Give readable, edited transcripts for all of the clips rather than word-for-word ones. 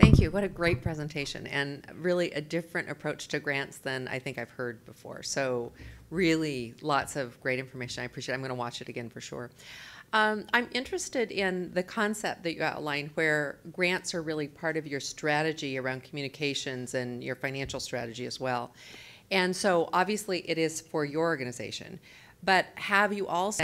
Thank you. What a great presentation, and really a different approach to grants than I think I've heard before. So really lots of great information. I appreciate it. I'm going to watch it again for sure. I'm interested in the concept that you outlined where grants are really part of your strategy around communications and your financial strategy as well. And so obviously it is for your organization. But have you also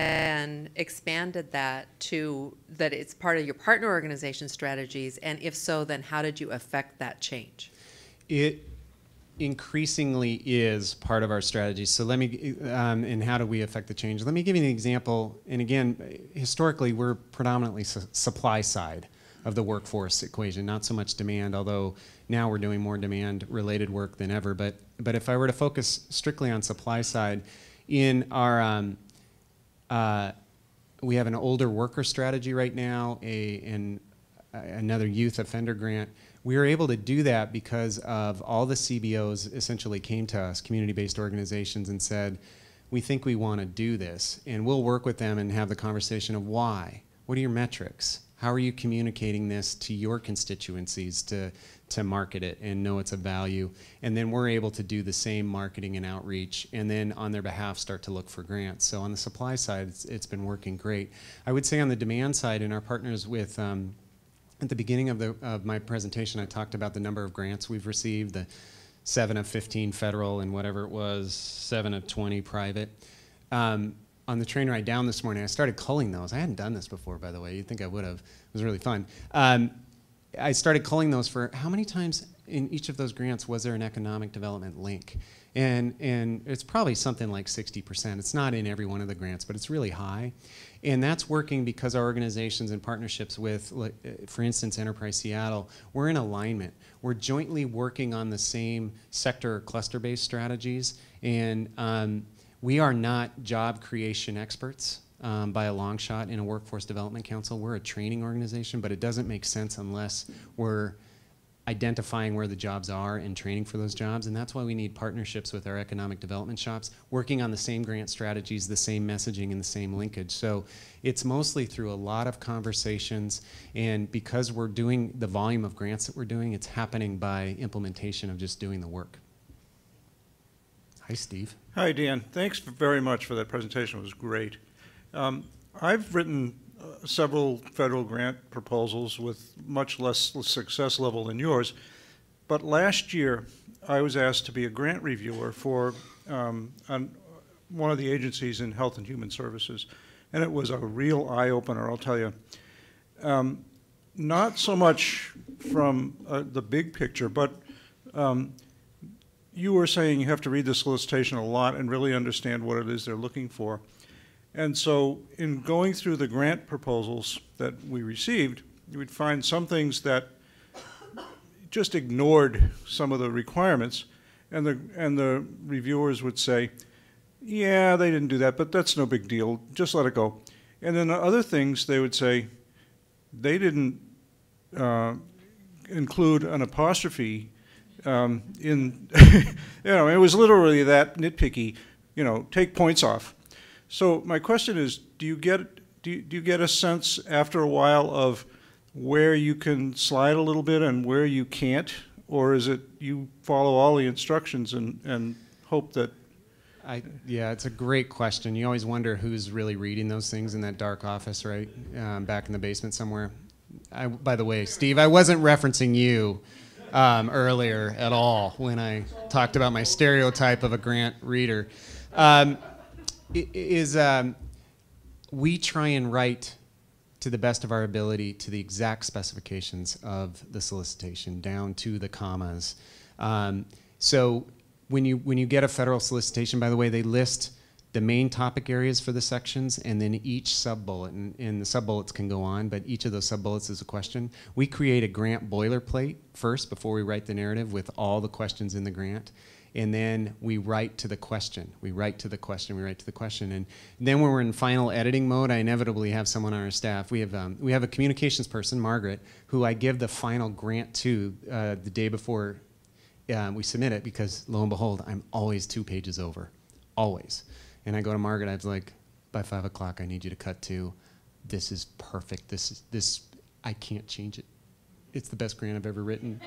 expanded that to that it's part of your partner organization strategies? And if so, then how did you affect that change? It increasingly is part of our strategy. So let me, and how do we affect the change? Let me give you an example. And again, historically, we're predominantly supply side of the workforce equation, not so much demand, although now we're doing more demand-related work than ever. But if I were to focus strictly on supply side, in our, we have an older worker strategy right now, another youth offender grant. We were able to do that because of all the CBOs essentially came to us, community-based organizations, and said, we think we want to do this. And we'll work with them and have the conversation of why. What are your metrics? How are you communicating this to your constituencies to market it and know it's a value? And then we're able to do the same marketing and outreach, and then on their behalf start to look for grants. So on the supply side, it's been working great. I would say on the demand side, in our partners with, at the beginning of my presentation, I talked about the number of grants we've received, the 7 of 15 federal and whatever it was, 7 of 20 private. On the train ride down this morning, I started culling those. I hadn't done this before, by the way. You'd think I would have. It was really fun. I started culling those for how many times in each of those grants was there an economic development link? And it's probably something like 60%. It's not in every one of the grants, but it's really high. And that's working because our organizations and partnerships with, for instance, Enterprise Seattle, we're in alignment. We're jointly working on the same sector cluster-based strategies. And we are not job creation experts by a long shot in a workforce development council. We're a training organization, but it doesn't make sense unless we're identifying where the jobs are and training for those jobs. And that's why we need partnerships with our economic development shops, working on the same grant strategies, the same messaging, and the same linkage. So it's mostly through a lot of conversations, and because we're doing the volume of grants that we're doing, it's happening by implementation of just doing the work. Hi, Steve. Hi, Dan. Thanks very much for that presentation. It was great. I've written several federal grant proposals with much less success level than yours, but last year I was asked to be a grant reviewer for one of the agencies in Health and Human Services, and it was a real eye-opener, I'll tell you. Not so much from the big picture, but you were saying you have to read the solicitation a lot and really understand what it is they're looking for. And so in going through the grant proposals that we received, you would find some things that just ignored some of the requirements, and the reviewers would say, yeah, they didn't do that, but that's no big deal, just let it go. And then the other things, they would say, they didn't include an apostrophe in, it was literally that nitpicky, take points off. So my question is, do you get a sense after a while of where you can slide a little bit and where you can't, or is it you follow all the instructions and hope that? Yeah, it's a great question. You always wonder who's really reading those things in that dark office, right, back in the basement somewhere. By the way, Steve, I wasn't referencing you earlier at all when I talked about my stereotype of a grant reader. We try and write to the best of our ability to the exact specifications of the solicitation, down to the commas. So when you get a federal solicitation, by the way, they list the main topic areas for the sections and then each sub-bullet, and the sub-bullets can go on, but each of those sub-bullets is a question. We create a grant boilerplate first before we write the narrative with all the questions in the grant. And then we write to the question. We write to the question. We write to the question. And then when we're in final editing mode, I inevitably have someone on our staff. We have a communications person, Margaret, who I give the final grant to the day before we submit it, because lo and behold, I'm always 2 pages over, always. And I go to Margaret. I was like, by 5 o'clock, I need you to cut to. This is perfect. I can't change it. it's the best grant I've ever written.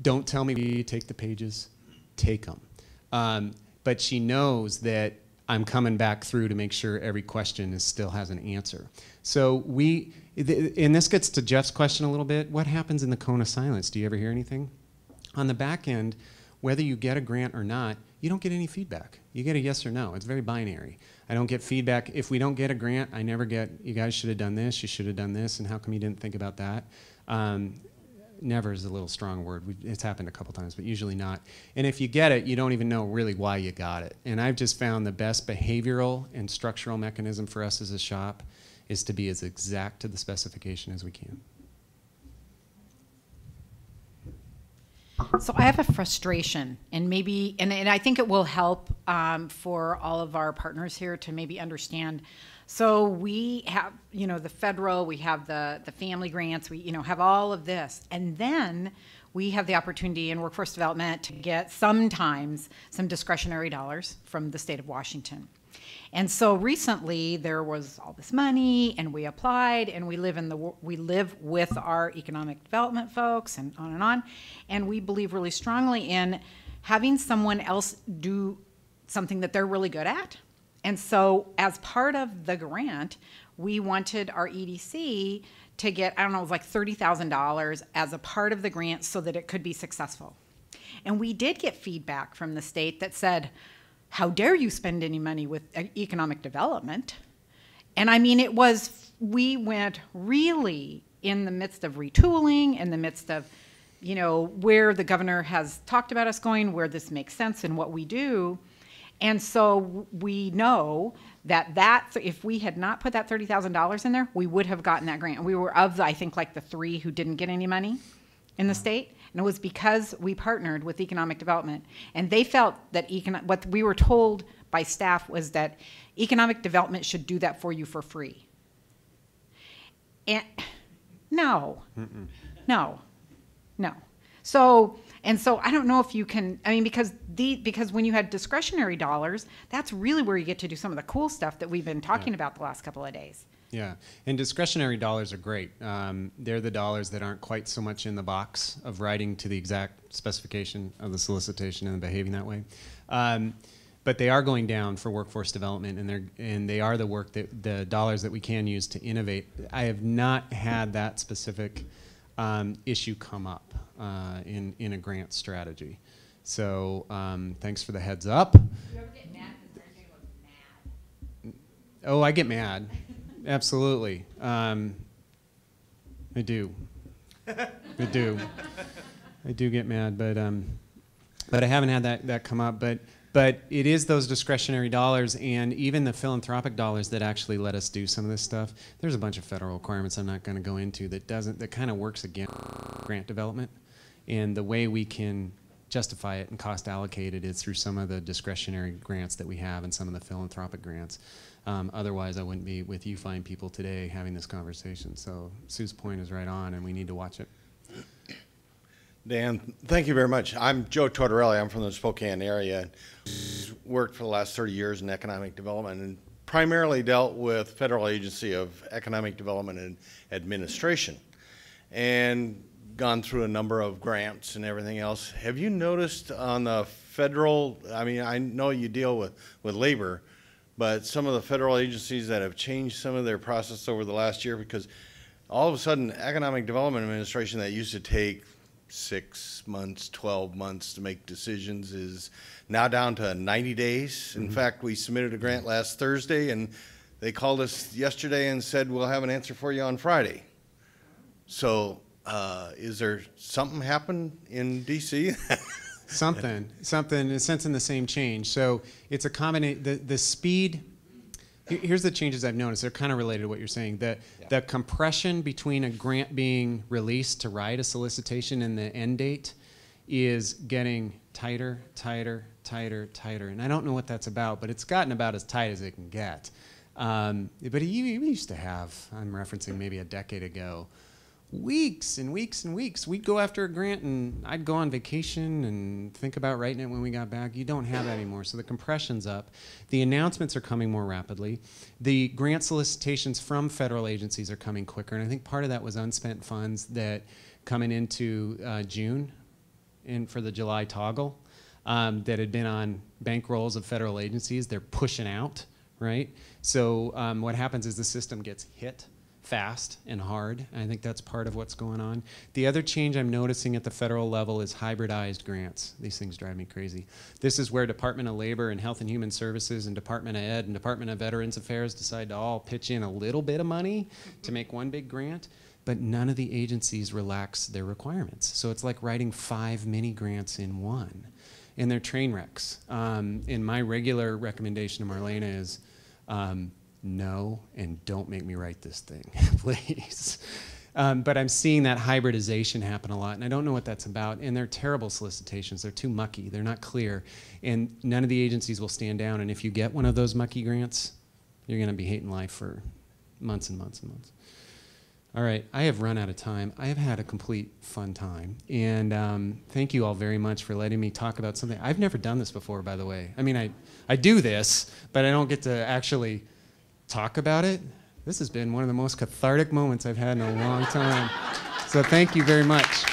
Don't tell me to take the pages, take them. But she knows that I'm coming back through to make sure every question still has an answer. So and this gets to Jeff's question a little bit, what happens in the cone of silence? Do you ever hear anything? On the back end, whether you get a grant or not, you don't get any feedback. You get a yes or no. It's very binary. I don't get feedback. If we don't get a grant, I never get, you guys should have done this, you should have done this, and how come you didn't think about that? Never is a little strong word. It's happened a couple times, but usually not. And if you get it, you don't even know really why you got it. And I've just found the best behavioral and structural mechanism for us as a shop is to be as exact to the specification as we can. So I have a frustration, and maybe, and I think it will help for all of our partners here to maybe understand. So we have, you know, the federal, we have the family grants, we, you know, have all of this. And then we have the opportunity in workforce development to get sometimes some discretionary dollars from the state of Washington. And so recently there was all this money, and we applied, and we live with our economic development folks, and on, and we believe really strongly in having someone else do something that they're really good at. And so as part of the grant, we wanted our EDC to get, I don't know, it was like $30,000 as a part of the grant so that it could be successful. And we did get feedback from the state that said, how dare you spend any money with economic development? And I mean, we went really in the midst of retooling, in the midst of, you know, where the governor has talked about us going, where this makes sense in what we do. And so we know that if we had not put that $30,000 in there, we would have gotten that grant. And we were of, I think, like the 3 who didn't get any money in the state. And it was because we partnered with economic development. And they felt that what we were told by staff was that economic development should do that for you for free. And no. So I don't know if you can, I mean, because when you had discretionary dollars, that's really where you get to do some of the cool stuff that we've been talking about the last couple of days. Yeah, and discretionary dollars are great. They're the dollars that aren't quite so much in the box of writing to the exact specification of the solicitation and behaving that way. But they are going down for workforce development, and they are the dollars that we can use to innovate. I have not had that specific issue come up in a grant strategy. So thanks for the heads up. Do you ever get mad because everything was mad? Oh, I get mad. Absolutely. I do. I do get mad, but I haven't had that come up. But it is those discretionary dollars and even the philanthropic dollars that actually let us do some of this stuff. There's a bunch of federal requirements I'm not going to go into that kind of works against grant development. And the way we can justify it and cost allocate it is through some of the discretionary grants that we have and some of the philanthropic grants. Otherwise, I wouldn't be with you fine people today having this conversation. So Sue's point is right on, and we need to watch it. Dan, thank you very much. I'm Joe Tortorelli. I'm from the Spokane area. Worked for the last 30 years in economic development and primarily dealt with Federal Agency of Economic Development and Administration and gone through a number of grants and everything else. Have you noticed on the federal, I mean, I know you deal with labor, but some of the federal agencies that have changed some of their process over the last year, because all of a sudden Economic Development Administration that used to take 6 months, 12 months to make decisions is now down to 90 days. In fact, we submitted a grant last Thursday and they called us yesterday and said, we'll have an answer for you on Friday. So is there something happen in DC? Something, sensing the same change. So it's a combination, the speed, here's the changes I've noticed. They're kind of related to what you're saying. The compression between a grant being released to write a solicitation and the end date is getting tighter. And I don't know what that's about, but it's gotten about as tight as it can get. But we used to have, I'm referencing maybe a decade ago, weeks and weeks and weeks. We'd go after a grant and I'd go on vacation and think about writing it when we got back. You don't have that anymore. So the compression's up. The announcements are coming more rapidly. The grant solicitations from federal agencies are coming quicker. And I think part of that was unspent funds that coming into June and for the July toggle that had been on bankrolls of federal agencies. They're pushing out, right? So what happens is the system gets hit fast and hard. I think that's part of what's going on. The other change I'm noticing at the federal level is hybridized grants. These things drive me crazy. This is where Department of Labor and Health and Human Services and Department of Ed and Department of Veterans Affairs decide to all pitch in a little bit of money to make one big grant, but none of the agencies relax their requirements. So it's like writing 5 mini grants in one, and they're train wrecks. And my regular recommendation to Marlena is, no, and don't make me write this thing, please. But I'm seeing that hybridization happen a lot, and I don't know what that's about. And they're terrible solicitations. They're too mucky. They're not clear. And none of the agencies will stand down. And if you get one of those mucky grants, you're going to be hating life for months and months and months. All right, I have run out of time. I have had a complete fun time. And thank you all very much for letting me talk about something. I've never done this before, by the way. I mean, I do this, but I don't get to actually talk about it. This has been one of the most cathartic moments I've had in a long time. So thank you very much.